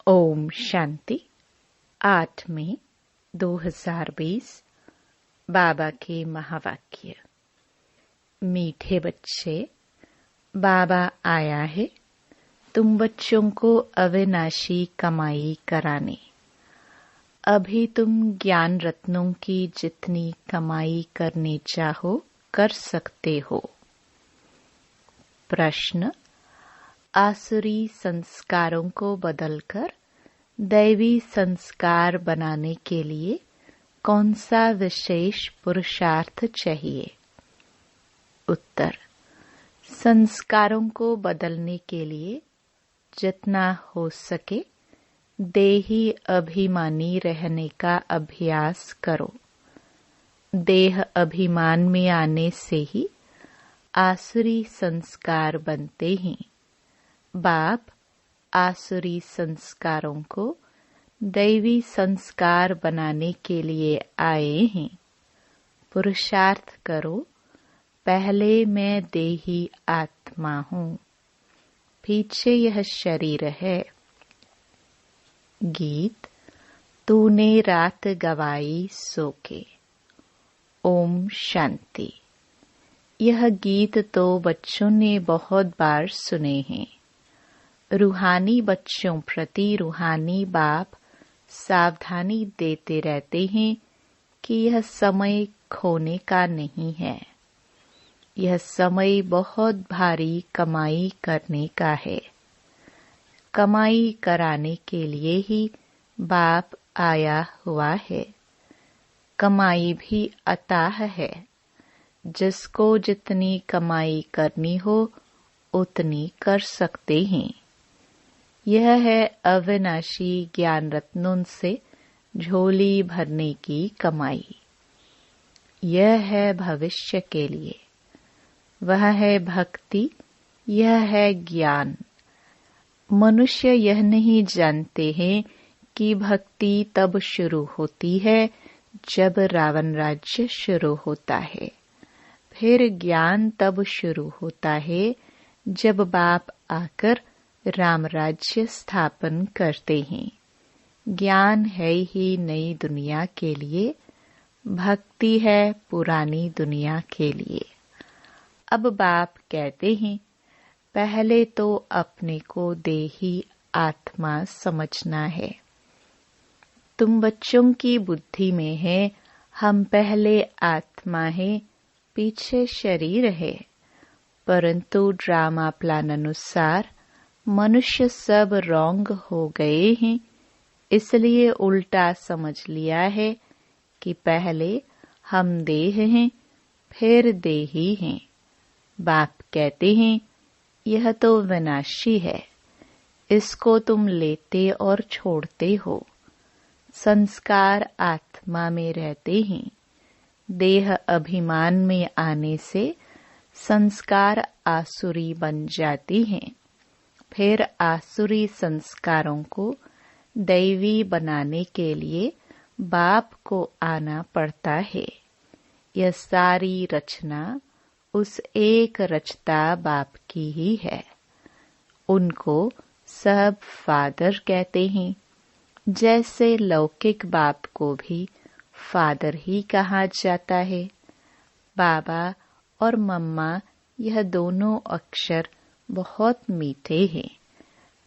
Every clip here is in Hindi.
ओम शांति। 8 मई 2020 बाबा के महावाक्य। मीठे बच्चे, बाबा आया है तुम बच्चों को अविनाशी कमाई कराने। अभी तुम ज्ञान रत्नों की जितनी कमाई करने चाहो कर सकते हो। प्रश्न: आसुरी संस्कारों को बदलकर दैवी संस्कार बनाने के लिए कौन सा विशेष पुरुषार्थ चाहिए? उत्तर: संस्कारों को बदलने के लिए जितना हो सके देही अभिमानी रहने का अभ्यास करो। देह अभिमान में आने से ही आसुरी संस्कार बनते हैं। बाप आसुरी संस्कारों को दैवी संस्कार बनाने के लिए आए हैं। पुरुषार्थ करो, पहले मैं देही आत्मा हूँ, पीछे यह शरीर है। गीत: तूने रात गवाई सो के। ओम शांति। यह गीत तो बच्चों ने बहुत बार सुने हैं। रूहानी बच्चों प्रति रूहानी बाप सावधानी देते रहते हैं कि यह समय खोने का नहीं है। यह समय बहुत भारी कमाई करने का है। कमाई कराने के लिए ही बाप आया हुआ है। कमाई भी अताह है। जिसको जितनी कमाई करनी हो उतनी कर सकते हैं। यह है अविनाशी ज्ञान रत्नों से झोली भरने की कमाई। यह है भविष्य के लिए। वह है भक्ति, यह है ज्ञान। मनुष्य यह नहीं जानते हैं कि भक्ति तब शुरू होती है जब रावण राज्य शुरू होता है। फिर ज्ञान तब शुरू होता है जब बाप आकर राम राज्य स्थापन करते हैं। ज्ञान है ही नई दुनिया के लिए, भक्ति है पुरानी दुनिया के लिए। अब बाप कहते हैं पहले तो अपने को देही आत्मा समझना है। तुम बच्चों की बुद्धि में है हम पहले आत्मा है, पीछे शरीर है। परंतु ड्रामा प्लान अनुसार मनुष्य सब रॉन्ग हो गए हैं, इसलिए उल्टा समझ लिया है कि पहले हम देह हैं फिर देही हैं। बाप कहते हैं यह तो विनाशी है, इसको तुम लेते और छोड़ते हो। संस्कार आत्मा में रहते हैं। देह अभिमान में आने से संस्कार आसुरी बन जाती हैं। फिर आसुरी संस्कारों को दैवी बनाने के लिए बाप को आना पड़ता है। यह सारी रचना उस एक रचता बाप की ही है। उनको सब फादर कहते हैं। जैसे लौकिक बाप को भी फादर ही कहा जाता है। बाबा और मम्मा यह दोनों अक्षर बहुत मीठे हैं।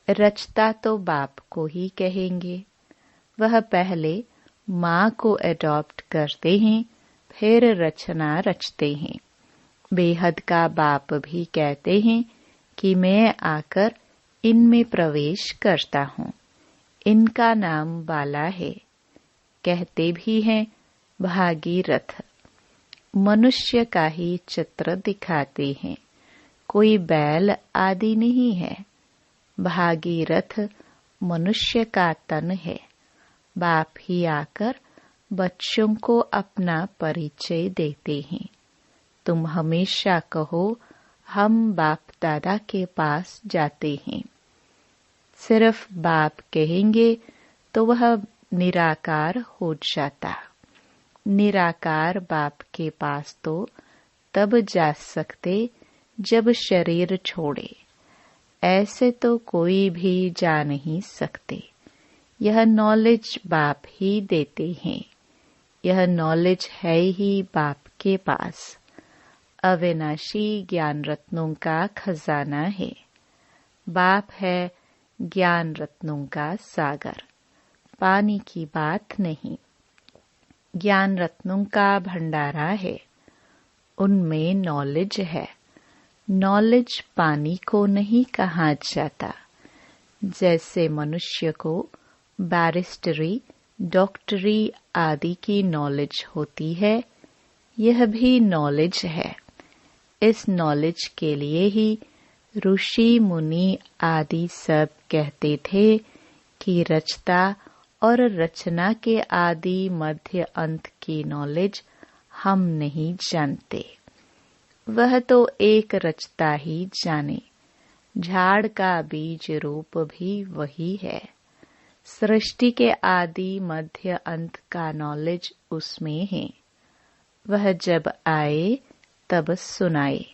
रचता तो बाप को ही कहेंगे। वह पहले माँ को एडॉप्ट करते हैं, फिर रचना रचते हैं। बेहद का बाप भी कहते हैं कि मैं आकर इनमें प्रवेश करता हूँ। इनका नाम बाला है। कहते भी हैं भागीरथ। मनुष्य का ही चित्र दिखाते हैं, कोई बैल आदि नहीं है। भागीरथ मनुष्य का तन है। बाप ही आकर बच्चों को अपना परिचय देते हैं। तुम हमेशा कहो हम बाप दादा के पास जाते हैं। सिर्फ बाप कहेंगे तो वह निराकार हो जाता। निराकार बाप के पास तो तब जा सकते जब शरीर छोड़े। ऐसे तो कोई भी जा नहीं सकते। यह नॉलेज बाप ही देते हैं। यह नॉलेज है ही बाप के पास। अविनाशी ज्ञान रत्नों का खजाना है। बाप है ज्ञान रत्नों का सागर, पानी की बात नहीं। ज्ञान रत्नों का भंडारा है, उनमें नॉलेज है। नॉलेज पानी को नहीं कहा जाता। जैसे मनुष्य को बैरिस्टरी, डॉक्टरी आदि की नॉलेज होती है, यह भी नॉलेज है। इस नॉलेज के लिए ही ऋषि मुनि आदि सब कहते थे कि रचता और रचना के आदि मध्य अंत की नॉलेज हम नहीं जानते। वह तो एक रचता ही जाने। झाड़ का बीज रूप भी वही है। सृष्टि के आदि मध्य अंत का नॉलेज उसमें है। वह जब आए तब सुनाए।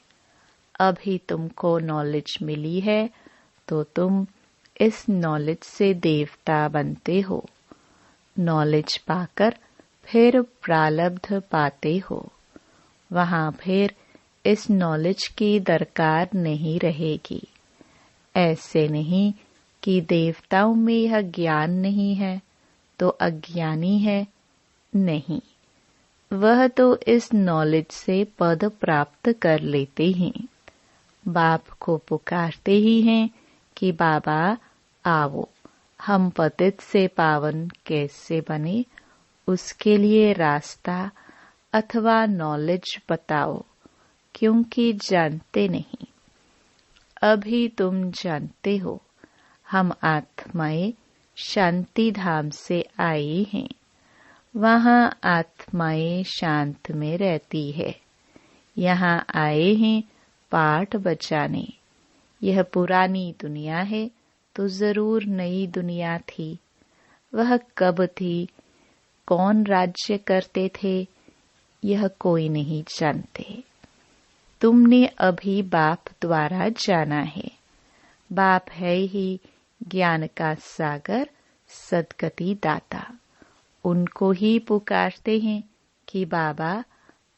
अभी तुमको नॉलेज मिली है तो तुम इस नॉलेज से देवता बनते हो। नॉलेज पाकर फिर प्रारब्ध पाते हो। वहां फिर इस नॉलेज की दरकार नहीं रहेगी। ऐसे नहीं कि देवताओं में यह ज्ञान नहीं है तो अज्ञानी है। नहीं, वह तो इस नॉलेज से पद प्राप्त कर लेते हैं। बाप को पुकारते ही हैं कि बाबा आओ, हम पतित से पावन कैसे बने, उसके लिए रास्ता अथवा नॉलेज बताओ, क्योंकि जानते नहीं। अभी तुम जानते हो, हम आत्माएं शांति धाम से आए हैं। वहां आत्माएं शांत में रहती है। यहाँ आए हैं पाठ बचाने। यह पुरानी दुनिया है तो जरूर नई दुनिया थी। वह कब थी, कौन राज्य करते थे, यह कोई नहीं जानते। तुमने अभी बाप द्वारा जाना है। बाप है ही ज्ञान का सागर, सद्गति दाता। उनको ही पुकारते हैं कि बाबा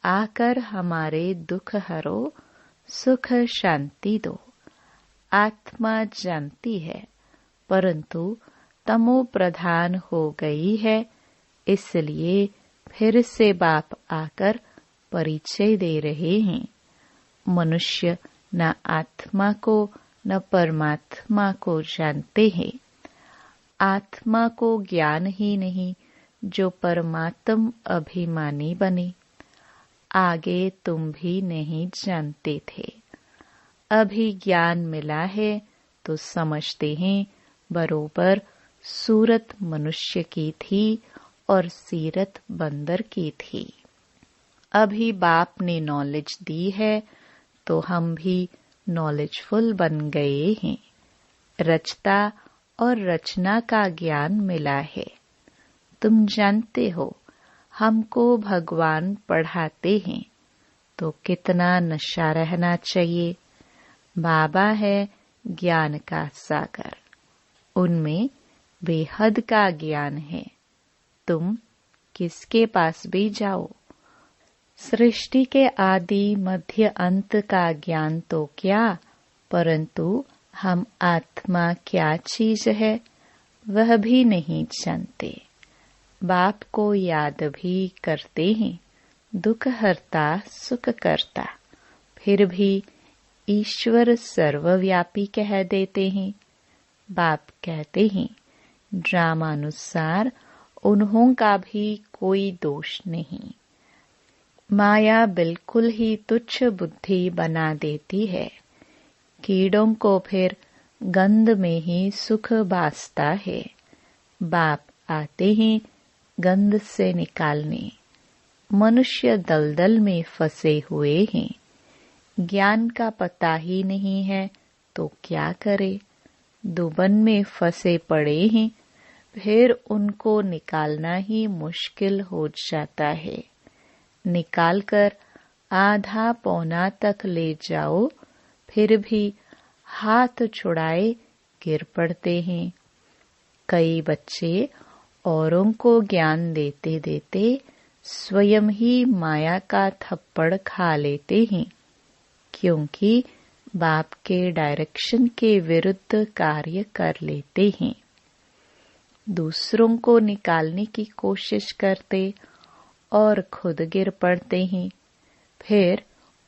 आकर हमारे दुख हरो, सुख शांति दो। आत्मा जानती है, परंतु तमो प्रधान हो गई है, इसलिए फिर से बाप आकर परिचय दे रहे हैं। मनुष्य न आत्मा को न परमात्मा को जानते हैं। आत्मा को ज्ञान ही नहीं जो परमात्म अभिमानी बने। आगे तुम भी नहीं जानते थे। अभी ज्ञान मिला है तो समझते हैं बरोबर सूरत मनुष्य की थी और सीरत बंदर की थी। अभी बाप ने नॉलेज दी है तो हम भी नॉलेजफुल बन गए हैं। रचता और रचना का ज्ञान मिला है। तुम जानते हो हमको भगवान पढ़ाते हैं तो कितना नशा रहना चाहिए। बाबा है ज्ञान का सागर, उनमें बेहद का ज्ञान है। तुम किसके पास भी जाओ। सृष्टि के आदि मध्य अंत का ज्ञान तो क्या, परंतु हम आत्मा क्या चीज है वह भी नहीं जानते। बाप को याद भी करते हैं, दुख हरता सुख करता, फिर भी ईश्वर सर्वव्यापी कह देते हैं। बाप कहते हैं ड्रामानुसार उन्हों का भी कोई दोष नहीं। माया बिल्कुल ही तुच्छ बुद्धि बना देती है। कीड़ों को फिर गंध में ही सुख बासता है। बाप आते हैं गंध से निकालने। मनुष्य दलदल में फंसे हुए हैं। ज्ञान का पता ही नहीं है तो क्या करे। दुबन में फंसे पड़े हैं, फिर उनको निकालना ही मुश्किल हो जाता है। निकालकर आधा पौना तक ले जाओ, फिर भी हाथ छुड़ाए गिर पड़ते हैं। कई बच्चे औरों को ज्ञान देते देते स्वयं ही माया का थप्पड़ खा लेते हैं, क्योंकि बाप के डायरेक्शन के विरुद्ध कार्य कर लेते हैं। दूसरों को निकालने की कोशिश करते और खुद गिर पड़ते हैं। फिर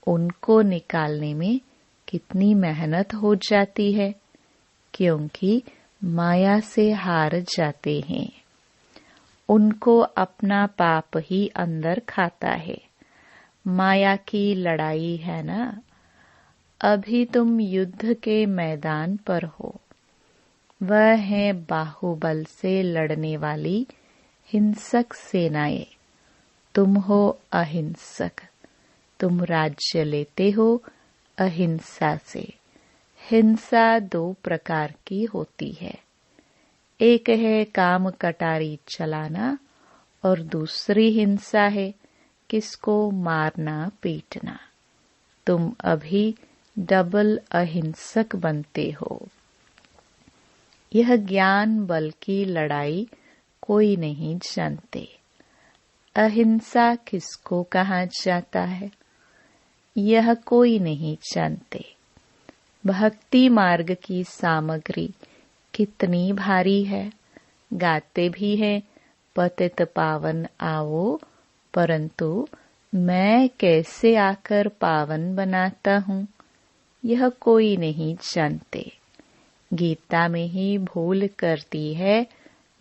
उनको निकालने में कितनी मेहनत हो जाती है, क्योंकि माया से हार जाते हैं। उनको अपना पाप ही अंदर खाता है। माया की लड़ाई है ना। अभी तुम युद्ध के मैदान पर हो। वह है बाहुबल से लड़ने वाली हिंसक सेनाएं। तुम हो अहिंसक। तुम राज्य लेते हो अहिंसा से। हिंसा 2 प्रकार की होती है। एक है काम कटारी चलाना और दूसरी हिंसा है किसको मारना पीटना। तुम अभी डबल अहिंसक बनते हो। यह ज्ञान बल की लड़ाई कोई नहीं जानते। अहिंसा किसको कहा जाता है, यह कोई नहीं जानते। भक्ति मार्ग की सामग्री कितनी भारी है। गाते भी हैं पतित पावन आओ, परंतु मैं कैसे आकर पावन बनाता हूँ, यह कोई नहीं जानते। गीता में ही भूल करती है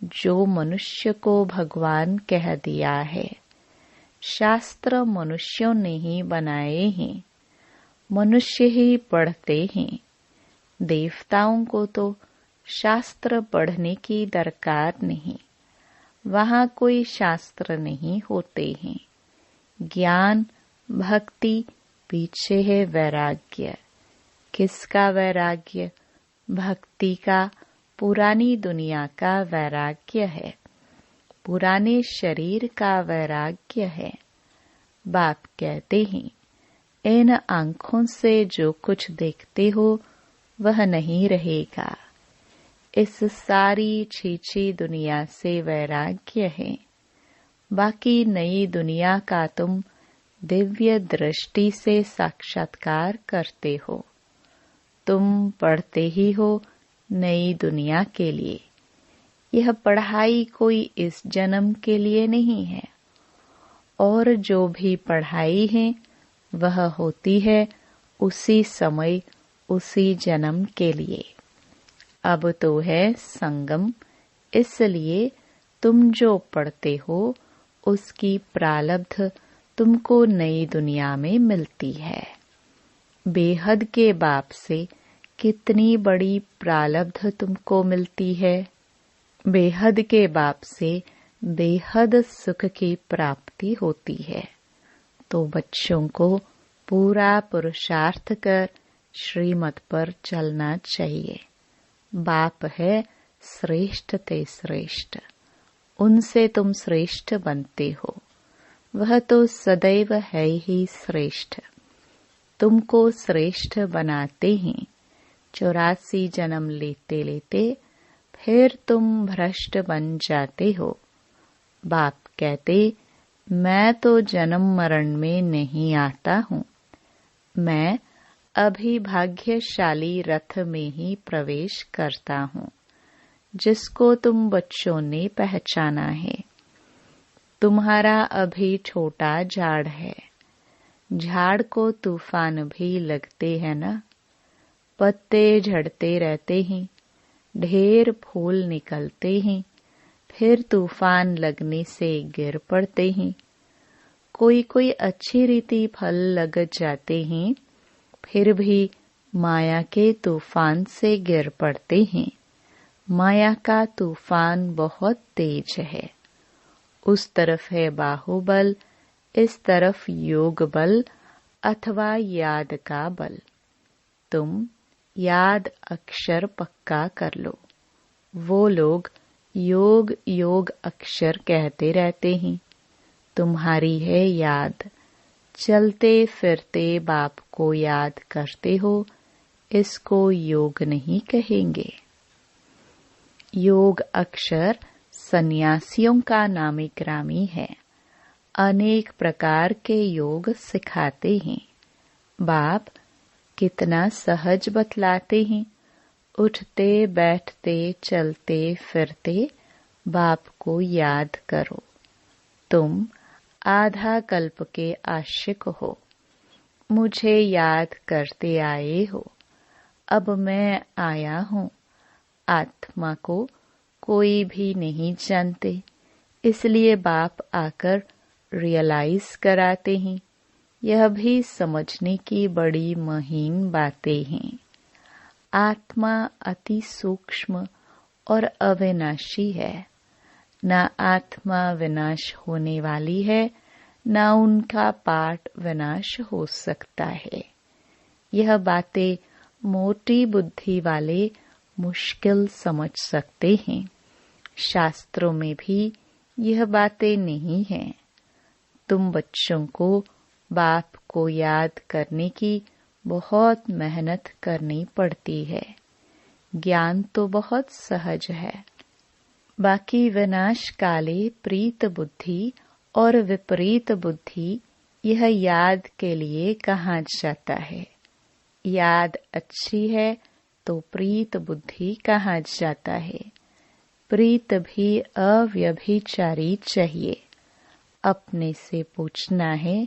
जो मनुष्य को भगवान कह दिया है। शास्त्र मनुष्यों ने ही बनाए हैं, मनुष्य ही पढ़ते हैं। देवताओं को तो शास्त्र पढ़ने की दरकार नहीं, वहाँ कोई शास्त्र नहीं होते हैं। ज्ञान भक्ति पीछे है वैराग्य। किसका वैराग्य? भक्ति का पुरानी दुनिया का वैराग्य है, पुराने शरीर का वैराग्य है। बाप कहते हैं इन आँखों से जो कुछ देखते हो वह नहीं रहेगा। इस सारी छीछी दुनिया से वैराग्य है। बाकी नई दुनिया का तुम दिव्य दृष्टि से साक्षात्कार करते हो। तुम पढ़ते ही हो नई दुनिया के लिए। यह पढ़ाई कोई इस जन्म के लिए नहीं है, और जो भी पढ़ाई है वह होती है उसी समय उसी जन्म के लिए। अब तो है संगम, इसलिए तुम जो पढ़ते हो उसकी प्रारब्ध तुमको नई दुनिया में मिलती है। बेहद के बाप से कितनी बड़ी प्रारब्ध तुमको मिलती है। बेहद के बाप से बेहद सुख की प्राप्ति होती है। तो बच्चों को पूरा पुरुषार्थ कर श्रीमत पर चलना चाहिए। बाप है श्रेष्ठ ते श्रेष्ठ, उनसे तुम श्रेष्ठ बनते हो। वह तो सदैव है ही श्रेष्ठ, तुमको श्रेष्ठ बनाते हैं। 84 जन्म लेते लेते फिर तुम भ्रष्ट बन जाते हो। बाप कहते मैं तो जन्म मरण में नहीं आता हूँ, मैं अभी भाग्यशाली रथ में ही प्रवेश करता हूँ, जिसको तुम बच्चों ने पहचाना है। तुम्हारा अभी छोटा झाड़ है। झाड़ को तूफान भी लगते हैं ना, पत्ते झड़ते रहते हैं, ढेर फूल निकलते हैं, फिर तूफान लगने से गिर पड़ते हैं। कोई कोई अच्छी रीति फल लग जाते हैं, फिर भी माया के तूफान से गिर पड़ते हैं। माया का तूफान बहुत तेज है। उस तरफ है बाहुबल, इस तरफ योग बल अथवा याद का बल। तुम याद अक्षर पक्का कर लो। वो लोग योग योग अक्षर कहते रहते हैं। तुम्हारी है याद, चलते फिरते बाप को याद करते हो, इसको योग नहीं कहेंगे। योग अक्षर सन्यासियों का नामी ग्रामी है। अनेक प्रकार के योग सिखाते हैं। बाप कितना सहज बतलाते हैं। उठते बैठते चलते फिरते बाप को याद करो। तुम आधा कल्प के आशिक हो, मुझे याद करते आए हो। अब मैं आया हूँ। आत्मा को कोई भी नहीं जानते, इसलिए बाप आकर रियलाइज कराते हैं। यह भी समझने की बड़ी महीन बातें हैं। आत्मा अति सूक्ष्म और अविनाशी है। न आत्मा विनाश होने वाली है, न उनका पाठ विनाश हो सकता है। यह बातें मोटी बुद्धि वाले मुश्किल समझ सकते हैं। शास्त्रों में भी यह बातें नहीं हैं। तुम बच्चों को बाप को याद करने की बहुत मेहनत करनी पड़ती है। ज्ञान तो बहुत सहज है। बाकी विनाश काले प्रीत बुद्धि और विपरीत बुद्धि, यह याद के लिए कहा जाता है। याद अच्छी है तो प्रीत बुद्धि कहा जाता है। प्रीत भी अव्यभिचारी चाहिए। अपने से पूछना है,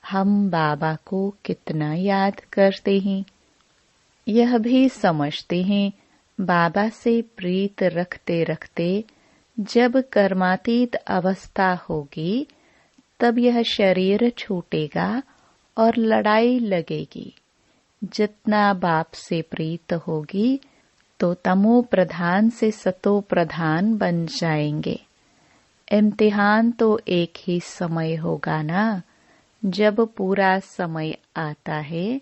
हम बाबा को कितना याद करते हैं। यह भी समझते हैं बाबा से प्रीत रखते रखते जब कर्मातीत अवस्था होगी तब यह शरीर छूटेगा और लड़ाई लगेगी। जितना बाप से प्रीत होगी तो तमो प्रधान से सतो प्रधान बन जाएंगे। इम्तिहान तो एक ही समय होगा ना। जब पूरा समय आता है,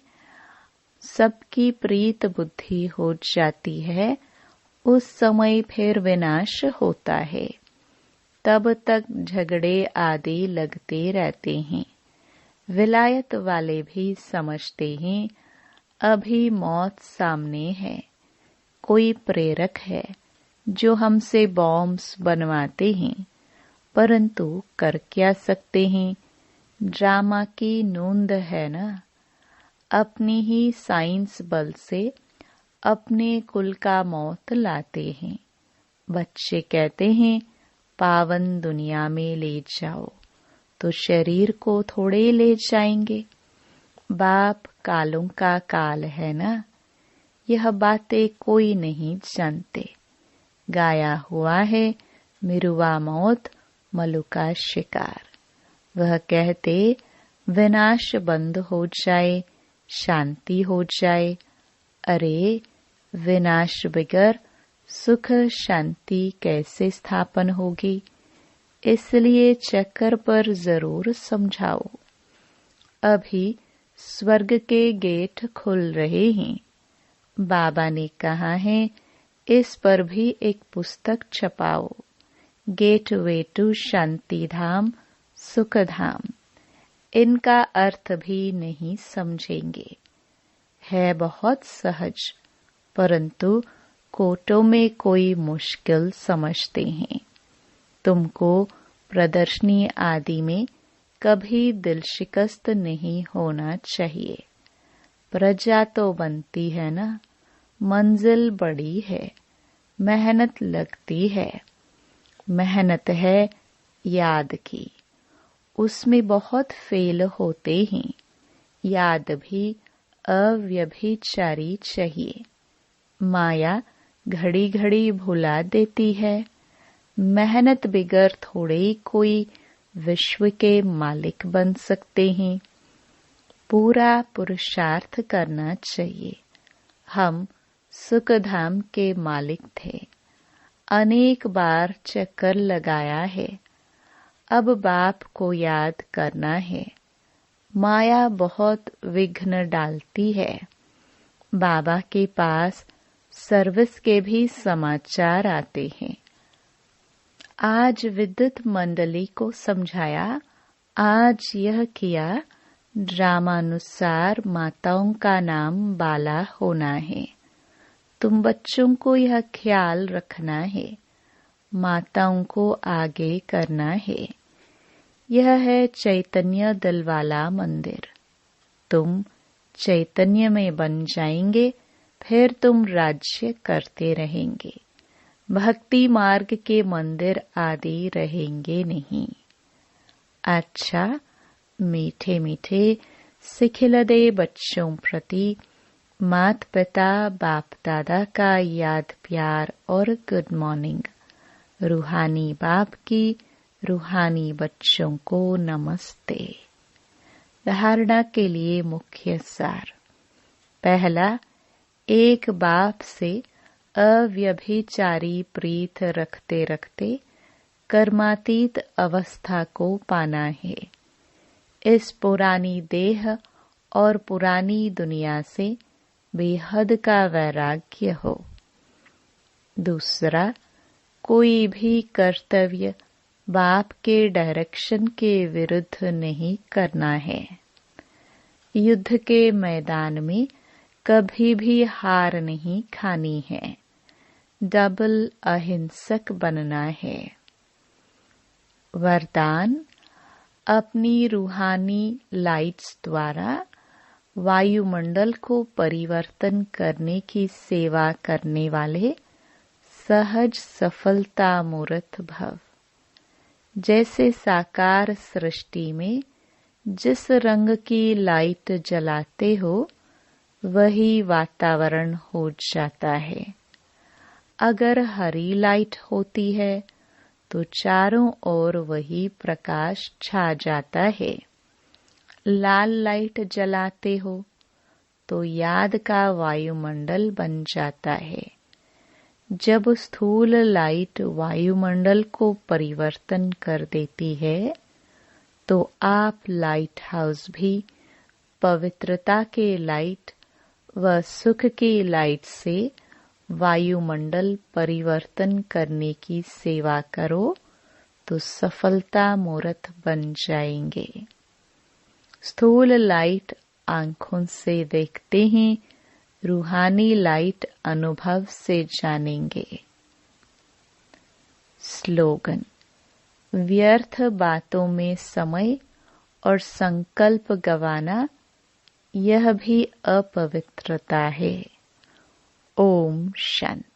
सबकी प्रीत बुद्धि हो जाती है, उस समय फिर विनाश होता है। तब तक झगड़े आदि लगते रहते हैं। विलायत वाले भी समझते हैं अभी मौत सामने है। कोई प्रेरक है जो हमसे बॉम्ब्स बनवाते हैं, परंतु कर क्या सकते हैं। ड्रामा की नूंद है ना। अपनी ही साइंस बल से अपने कुल का मौत लाते हैं। बच्चे कहते हैं पावन दुनिया में ले जाओ, तो शरीर को थोड़े ले जाएंगे। बाप कालों का काल है ना। यह बातें कोई नहीं जानते। गाया हुआ है मिरुआ मौत मलु का शिकार। वह कहते विनाश बंद हो जाए, शांति हो जाए। अरे विनाश बगैर सुख शांति कैसे स्थापन होगी। इसलिए चक्कर पर जरूर समझाओ। अभी स्वर्ग के गेट खुल रहे हैं। बाबा ने कहा है इस पर भी एक पुस्तक छपाओ, गेटवे टू शांति धाम सुख धाम। इनका अर्थ भी नहीं समझेंगे। है बहुत सहज, परंतु कोटों में कोई मुश्किल समझते हैं। तुमको प्रदर्शनी आदि में कभी दिल शिकस्त नहीं होना चाहिए। प्रजा तो बनती है ना। मंजिल बड़ी है, मेहनत लगती है। मेहनत है याद की, उसमें बहुत फेल होते हैं। याद भी अव्यभिचारी चाहिए। माया घड़ी घड़ी भुला देती है। मेहनत बिगर थोड़े ही कोई विश्व के मालिक बन सकते हैं। पूरा पुरुषार्थ करना चाहिए। हम सुखधाम के मालिक थे। अनेक बार चक्कर लगाया है। अब बाप को याद करना है। माया बहुत विघ्न डालती है। बाबा के पास सर्विस के भी समाचार आते हैं। आज विद्युत मंडली को समझाया, आज यह किया। ड्रामानुसार माताओं का नाम बाला होना है। तुम बच्चों को यह ख्याल रखना है, माताओं को आगे करना है। यह है चैतन्य दल वाला मंदिर। तुम चैतन्य में बन जाएंगे, फिर तुम राज्य करते रहेंगे। भक्ति मार्ग के मंदिर आदि रहेंगे नहीं। अच्छा, मीठे मीठे सिखिलदे बच्चों प्रति मात पिता बाप दादा का याद प्यार और गुड मॉर्निंग। रूहानी बाप की रूहानी बच्चों को नमस्ते। धारणा के लिए मुख्य सार। पहला, एक बाप से अव्यभिचारी प्रीत रखते रखते कर्मातीत अवस्था को पाना है। इस पुरानी देह और पुरानी दुनिया से बेहद का वैराग्य हो। दूसरा, कोई भी कर्तव्य बाप के डायरेक्शन के विरुद्ध नहीं करना है। युद्ध के मैदान में कभी भी हार नहीं खानी है। डबल अहिंसक बनना है। वरदान, अपनी रूहानी लाइट्स द्वारा वायुमंडल को परिवर्तन करने की सेवा करने वाले सहज सफलता मूर्त भव। जैसे साकार सृष्टि में जिस रंग की लाइट जलाते हो वही वातावरण हो जाता है। अगर हरी लाइट होती है तो चारों ओर वही प्रकाश छा जाता है। लाल लाइट जलाते हो तो याद का वायुमंडल बन जाता है। जब स्थूल लाइट वायुमंडल को परिवर्तन कर देती है तो आप लाइट हाउस भी पवित्रता के लाइट व सुख की लाइट से वायुमंडल परिवर्तन करने की सेवा करो तो सफलता मूर्त बन जाएंगे। स्थूल लाइट आंखों से देखते हैं, रूहानी लाइट अनुभव से जानेंगे। स्लोगन, व्यर्थ बातों में समय और संकल्प गवाना यह भी अपवित्रता है। ओम शांति।